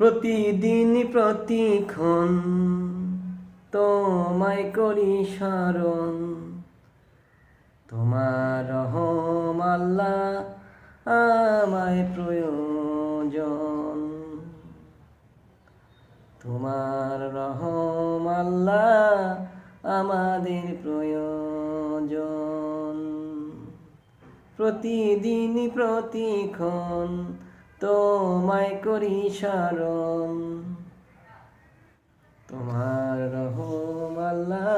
প্রতিদিন প্রতিক্ষণ তোমায় করি স্মরণ, তোমার রহম আল্লাহ আমায় প্রয়োজন, তোমার রহম আল্লাহ আমাদের প্রয়োজন। প্রতিদিন প্রতিক্ষণ তোমায় করি স্মরণ, তোমার রহম আল্লাহ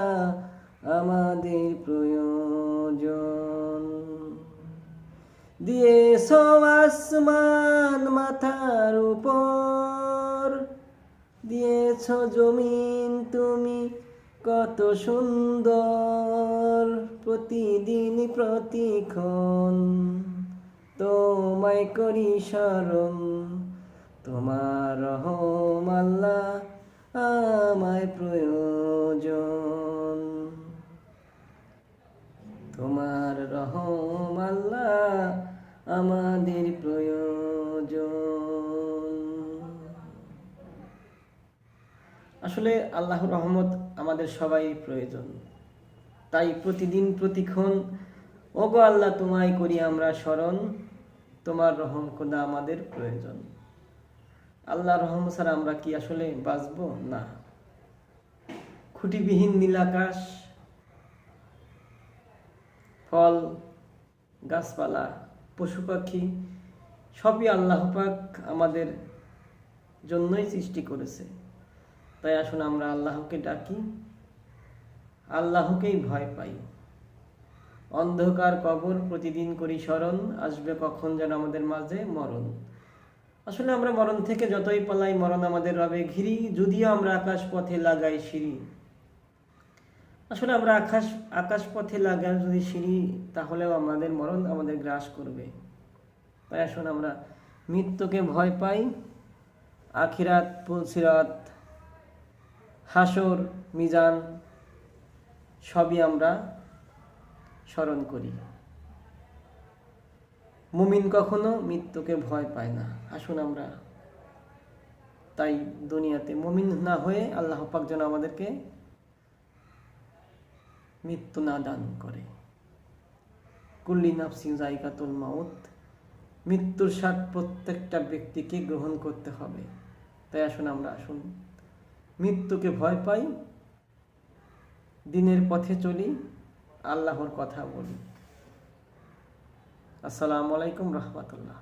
আমাদের প্রয়োজন। দিয়েছ আসমান মাথার উপর, দিয়েছ জমিন তুমি কত সুন্দর। প্রতিদিন প্রতিক্ষণ তোমায় করি স্মরণ, তোমার রহম আল্লাহ আমায় প্রয়োজন, তোমার রহম আল্লাহ আমাদের প্রয়োজন। আসলে আল্লাহর রহমত আমাদের সবাই প্রয়োজন, তাই প্রতিদিন প্রতিক্ষণ ওগো আল্লাহ তোমায় করি আমরা স্মরণ, তোমার রহম খোদা আমাদের প্রয়োজন। আল্লাহ রহম ছাড়া আমরা কি আসলে বাঁচব? না। খুঁটিবিহীন নীলাকাশ, ফল গাছপালা, পশু পাখি সবই আল্লাহ পাক আমাদের জন্যই সৃষ্টি করেছে। তাই আসুন আমরা আল্লাহকে ডাকি, আল্লাহকেই ভয় পাই। অন্ধকার কবর প্রতিদিন করি স্মরণ, আসবে কখন যেন আমাদের মাঝে মরণ। আসলে আমরা মরণ থেকে যতই পালাই, মরণ আমাদের রবে ঘিরি, যদিও আমরা আকাশ পথে লাগাই সিঁড়ি। আসলে আমরা আকাশ পথে লাগাই যদি সিঁড়ি, তাহলেও আমাদের মরণ আমাদের গ্রাস করবে। তাই আসুন আমরা মৃত্যুকে ভয় পাই, আখিরাত, পুলসিরাত, হাসর, মিজান সবই আমরা স্মরণ করি। মুমিন কখনো মৃত্যুকে ভয় পায় না। আসুন আমরা তাই দুনিয়াতে মুমিন না হয়ে আল্লাহ পাক যেন আমাদেরকে মৃত্যু না দান করে। কুল্লি নাফসিন যায়কাতুল মাউত, মৃত্যুর স্বাদ প্রত্যেকটা ব্যক্তিকে গ্রহণ করতে হবে। তাই আসুন মৃত্যুকে ভয় পাই, দিনের পথে চলি, আল্লাহর কথা বলি। আসসালামু আলাইকুম রহমতুল্লাহ।